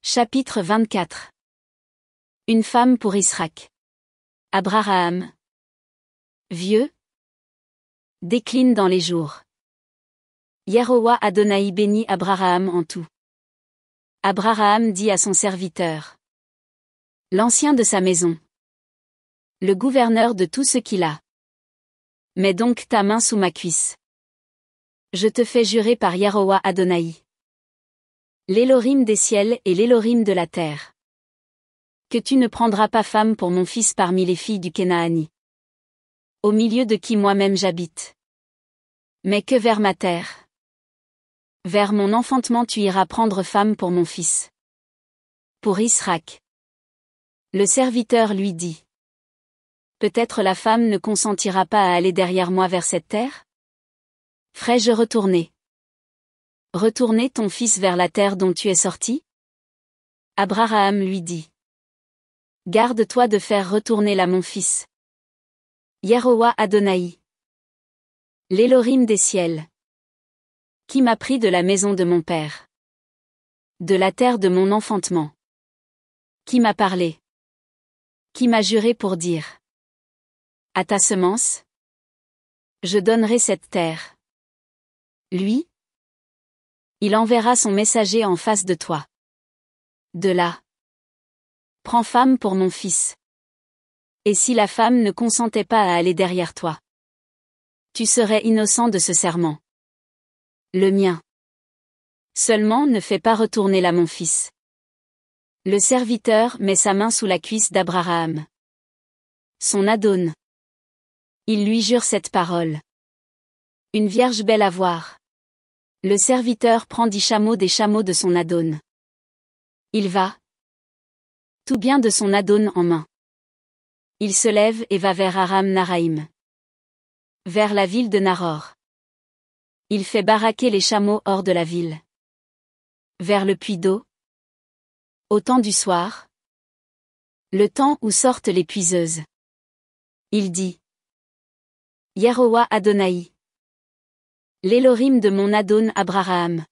Chapitre 24. Une femme pour Israq. Abraham. Vieux. Décline dans les jours. Yehowa Adonai bénit Abraham en tout. Abraham dit à son serviteur. L'ancien de sa maison. Le gouverneur de tout ce qu'il a. Mets donc ta main sous ma cuisse. Je te fais jurer par Yehowa Adonai. L'Élohim des ciels et l'Élohim de la terre. Que tu ne prendras pas femme pour mon fils parmi les filles du Kénaani. Au milieu de qui moi-même j'habite. Mais que vers ma terre. Vers mon enfantement tu iras prendre femme pour mon fils. Pour Israq. Le serviteur lui dit. Peut-être la femme ne consentira pas à aller derrière moi vers cette terre? Ferai-je retourner ton fils vers la terre dont tu es sorti? Abraham lui dit. Garde-toi de faire retourner là mon fils. Yehowa Adonai. L'Élohim des ciels. Qui m'a pris de la maison de mon père. De la terre de mon enfantement. Qui m'a parlé. Qui m'a juré pour dire. À ta semence. Je donnerai cette terre. Lui. Il enverra son messager en face de toi. De là. Prends femme pour mon fils. Et si la femme ne consentait pas à aller derrière toi? Tu serais innocent de ce serment. Le mien. Seulement ne fais pas retourner là mon fils. Le serviteur met sa main sous la cuisse d'Abraham. Son Adon. Il lui jure cette parole. Une vierge belle à voir. Le serviteur prend 10 chameaux des chameaux de son Adon. Il va. Tout bien de son Adon en main. Il se lève et va vers Aram Naharaim. Vers la ville de Nahor. Il fait baraquer les chameaux hors de la ville. Vers le puits d'eau. Au temps du soir. Le temps où sortent les puiseuses. Il dit. Yehowa Adonai. L'Élohim de mon Adon Abraham.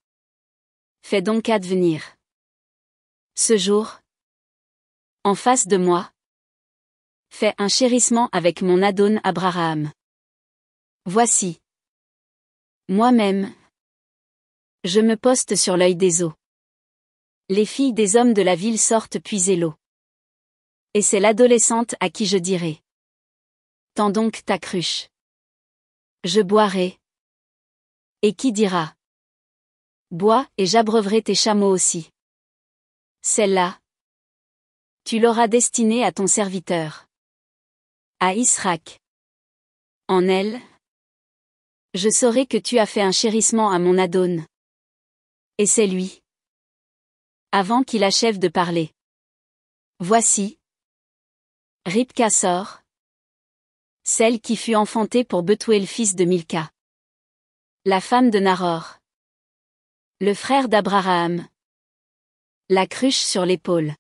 Fais donc advenir. Ce jour. En face de moi. Fais un chérissement avec mon Adon Abraham. Voici. Moi-même. Je me poste sur l'œil des eaux. Les filles des hommes de la ville sortent puiser l'eau. Et c'est l'adolescente à qui je dirai. Tends donc ta cruche. Je boirai. Et qui dira? Bois et j'abreuverai tes chameaux aussi. Celle-là. Tu l'auras destinée à ton serviteur. À Israq. En elle. Je saurai que tu as fait un chérissement à mon Adon. Et c'est lui. Avant qu'il achève de parler. Voici. Ribka sort. Celle qui fut enfantée pour Bethuel fils de Milka. La femme de Nahor. Le frère d'Abraham. La cruche sur l'épaule.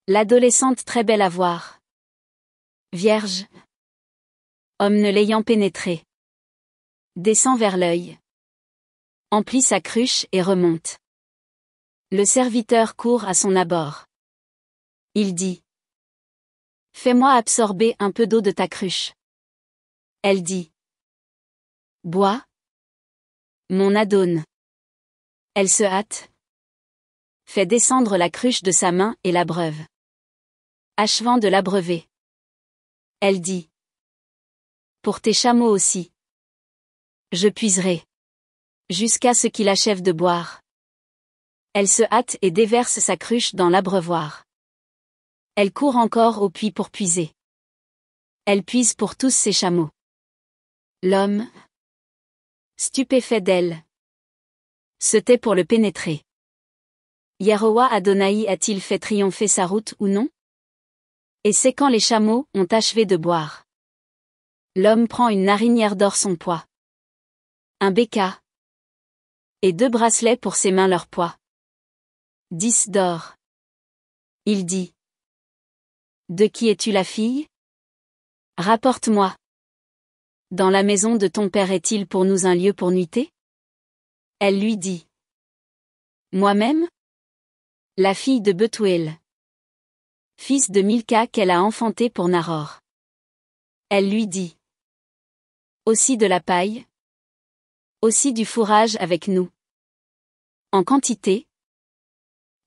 L'adolescente très belle à voir. Vierge. Homme ne l'ayant pénétré. Descend vers l'œil. Emplit sa cruche et remonte. Le serviteur court à son abord. Il dit. Fais-moi absorber un peu d'eau de ta cruche. Elle dit. Bois. Mon Adon. Elle se hâte. Fait descendre la cruche de sa main et l'abreuve. Achevant de l'abreuver. Elle dit. Pour tes chameaux aussi. Je puiserai. Jusqu'à ce qu'il achève de boire. Elle se hâte et déverse sa cruche dans l'abreuvoir. Elle court encore au puits pour puiser. Elle puise pour tous ses chameaux. L'homme. Stupéfait d'elle. Se tait pour le pénétrer. Yehowa Adonai a-t-il fait triompher sa route ou non? Et c'est quand les chameaux ont achevé de boire. L'homme prend une narinière d'or son poids. Un béka. Et 2 bracelets pour ses mains leur poids. 10 d'or. Il dit. De qui es-tu la fille? Rapporte-moi. Dans la maison de ton père est-il pour nous un lieu pour nuiter? Elle lui dit. Moi-même? La fille de Bethuel, fils de Milca qu'elle a enfanté pour Nahor. Elle lui dit. Aussi de la paille, aussi du fourrage avec nous. En quantité,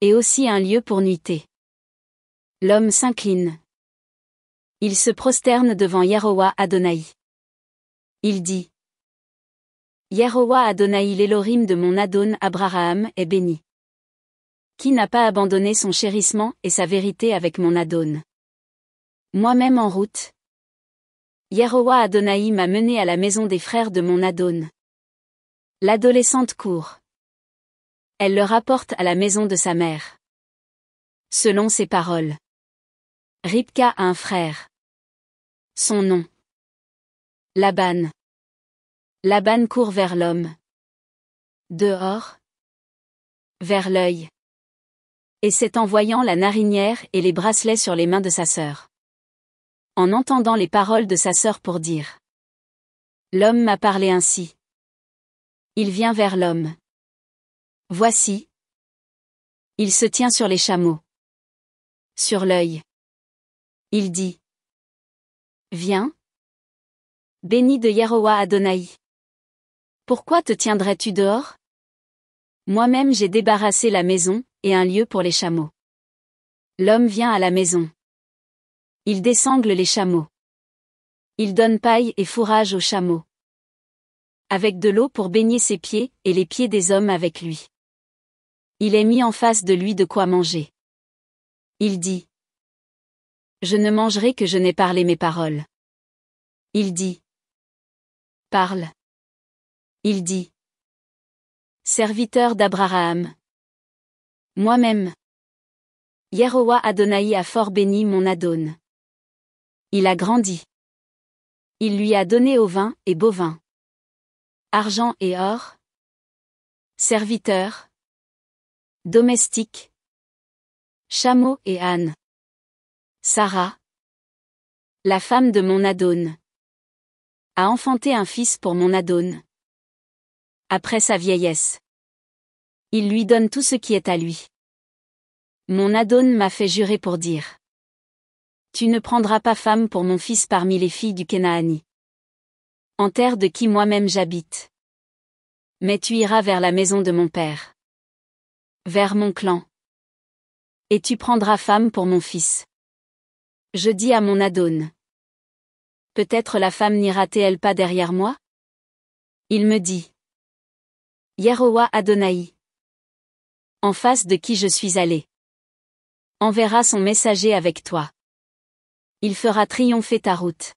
et aussi un lieu pour nuiter. L'homme s'incline. Il se prosterne devant Yarowa Adonai. Il dit. Yarowa Adonai l'Élohim de mon Adon Abraham est béni. Qui n'a pas abandonné son chérissement et sa vérité avec mon Adon? Moi-même en route. Yarowa Adonai m'a mené à la maison des frères de mon Adon. L'adolescente court. Elle le rapporte à la maison de sa mère. Selon ses paroles. Ribka a un frère. Son nom. Laban. Laban court vers l'homme. Dehors. Vers l'œil. Et c'est en voyant la narinière et les bracelets sur les mains de sa sœur. En entendant les paroles de sa sœur pour dire. L'homme m'a parlé ainsi. Il vient vers l'homme. Voici. Il se tient sur les chameaux. Sur l'œil. Il dit. Viens. Béni de Yarowa Adonai. Pourquoi te tiendrais-tu dehors? Moi-même j'ai débarrassé la maison, et un lieu pour les chameaux. L'homme vient à la maison. Il désangle les chameaux. Il donne paille et fourrage aux chameaux. Avec de l'eau pour baigner ses pieds, et les pieds des hommes avec lui. Il est mis en face de lui de quoi manger. Il dit. Je ne mangerai que je n'ai parlé mes paroles. Il dit. Parle. Il dit. Serviteur d'Abraham. Moi-même. Yarowa Adonai a fort béni mon Adon. Il a grandi. Il lui a donné ovins et bovins. Argent et or. Serviteurs. Domestiques. Chameaux et ânes. Sarah, la femme de mon Adon, a enfanté un fils pour mon Adon. Après sa vieillesse, il lui donne tout ce qui est à lui. Mon Adon m'a fait jurer pour dire. Tu ne prendras pas femme pour mon fils parmi les filles du Kénaani. En terre de qui moi-même j'habite. Mais tu iras vers la maison de mon père. Vers mon clan. Et tu prendras femme pour mon fils. Je dis à mon Adon. Peut-être la femme n'ira-t-elle pas derrière moi? Il me dit. Yarowa Adonai. En face de qui je suis allé. Enverra son messager avec toi. Il fera triompher ta route.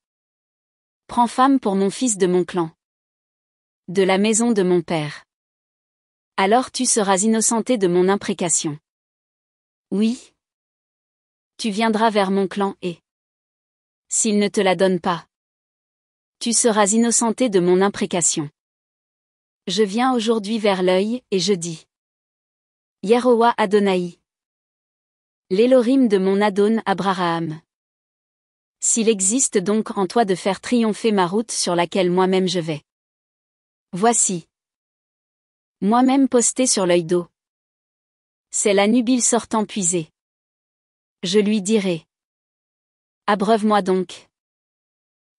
Prends femme pour mon fils de mon clan. De la maison de mon père. Alors tu seras innocenté de mon imprécation. Oui. Tu viendras vers mon clan et, s'il ne te la donne pas, tu seras innocenté de mon imprécation. Je viens aujourd'hui vers l'œil, et je dis. Yarowa Adonai. L'Élohim de mon Adon Abraham. S'il existe donc en toi de faire triompher ma route sur laquelle moi-même je vais. Voici. Moi-même posté sur l'œil d'eau. C'est la nubile sortant puisée. Je lui dirai. Abreuve-moi donc.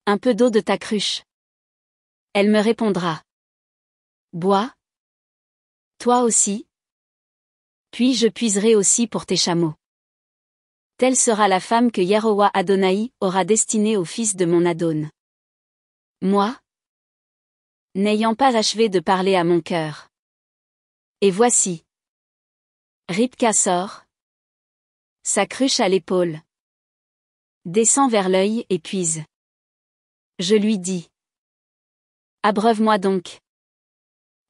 Un peu d'eau de ta cruche. Elle me répondra. Bois. Toi aussi. Puis je puiserai aussi pour tes chameaux. Telle sera la femme que Yarowa Adonai aura destinée au fils de mon Adon. Moi, n'ayant pas achevé de parler à mon cœur. Et voici. Ribka sort. Sa cruche à l'épaule. Descend vers l'œil et puise. Je lui dis. Abreuve-moi donc.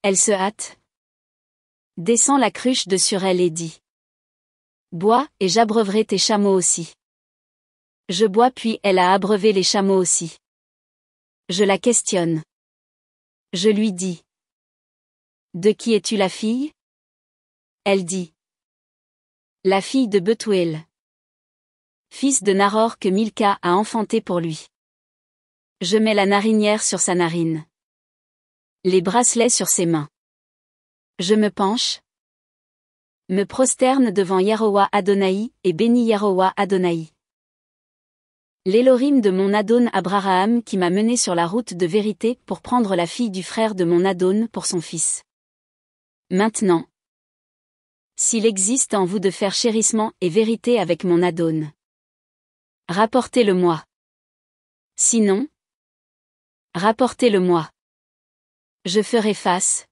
Elle se hâte. Descend la cruche de sur elle et dit. Bois, et j'abreuverai tes chameaux aussi. Je bois puis elle a abreuvé les chameaux aussi. Je la questionne. Je lui dis. De qui es-tu la fille? Elle dit. La fille de Bethuel. Fils de Nahor que Milca a enfanté pour lui. Je mets la narinière sur sa narine. Les bracelets sur ses mains. Je me penche. Me prosterne devant Yarowa Adonai, et bénis Yarowa Adonai. L'Élohim de mon Adon Abraham qui m'a mené sur la route de vérité pour prendre la fille du frère de mon Adon pour son fils. Maintenant, s'il existe en vous de faire chérissement et vérité avec mon Adon, rapportez-le-moi. Sinon, rapportez-le-moi. Je ferai face,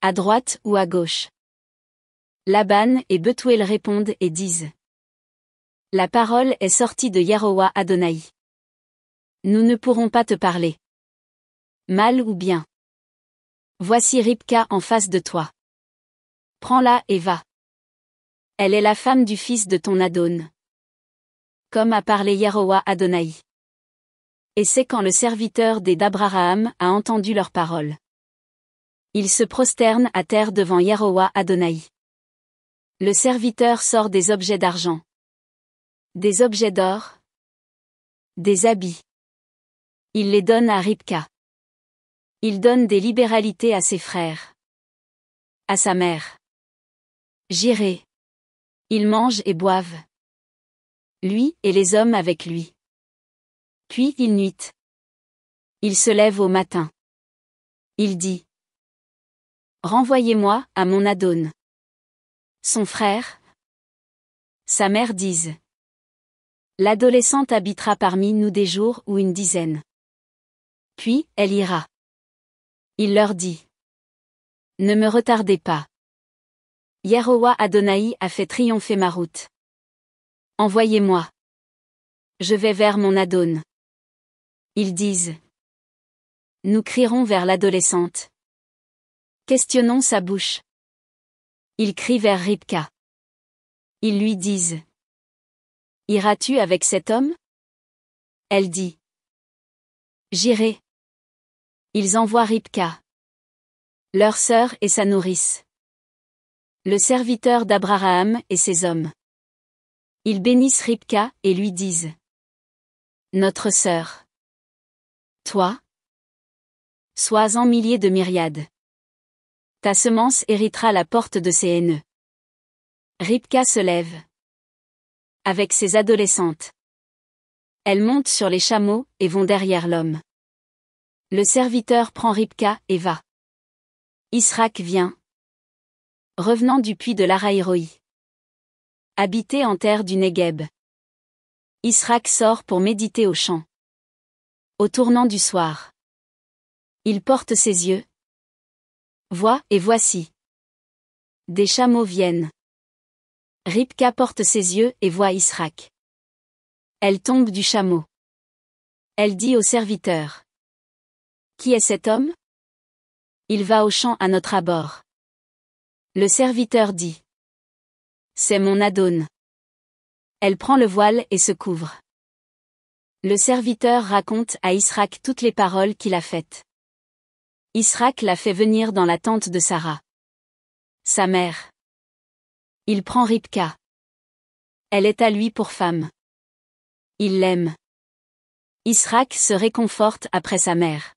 à droite ou à gauche. Laban et Bethuel répondent et disent: La parole est sortie de Yarowa Adonai. Nous ne pourrons pas te parler. Mal ou bien. Voici Ribka en face de toi. Prends-la et va. Elle est la femme du fils de ton Adon. Comme a parlé Yarowa Adonai. Et c'est quand le serviteur des d'Abraham a entendu leurs paroles. Il se prosterne à terre devant Yarowa Adonai. Le serviteur sort des objets d'argent, des objets d'or, des habits. Il les donne à Ribka. Il donne des libéralités à ses frères, à sa mère. J'irai. Ils mangent et boivent. Lui et les hommes avec lui. Puis il nuit. Il se lève au matin. Il dit: Renvoyez-moi à mon Adon. Son frère, sa mère disent: L'adolescente habitera parmi nous des jours ou une dizaine. Puis, elle ira. Il leur dit: Ne me retardez pas. Yarowa Adonai a fait triompher ma route. Envoyez-moi. Je vais vers mon Adon. Ils disent: Nous crierons vers l'adolescente. Questionnons sa bouche. Ils crient vers Ribka. Ils lui disent: Iras-tu avec cet homme? Elle dit: J'irai. Ils envoient Ribka, leur sœur et sa nourrice, le serviteur d'Abraham et ses hommes. Ils bénissent Ribka et lui disent: Notre sœur. Toi, sois en milliers de myriades. Ta semence héritera la porte de ses haineux. Ribka se lève. Avec ses adolescentes. Elles montent sur les chameaux et vont derrière l'homme. Le serviteur prend Ribka et va. Israk vient. Revenant du puits de l'Araïroï. Habité en terre du Négueb. Israk sort pour méditer au champ. Au tournant du soir. Il porte ses yeux. Vois et voici. Des chameaux viennent. Ribka porte ses yeux et voit Israk. Elle tombe du chameau. Elle dit au serviteur: Qui est cet homme? Il va au champ à notre abord. Le serviteur dit: C'est mon Adon. Elle prend le voile et se couvre. Le serviteur raconte à Israk toutes les paroles qu'il a faites. Israk l'a fait venir dans la tente de Sarah, sa mère. Il prend Ribka. Elle est à lui pour femme. Il l'aime. Israk se réconforte après sa mère.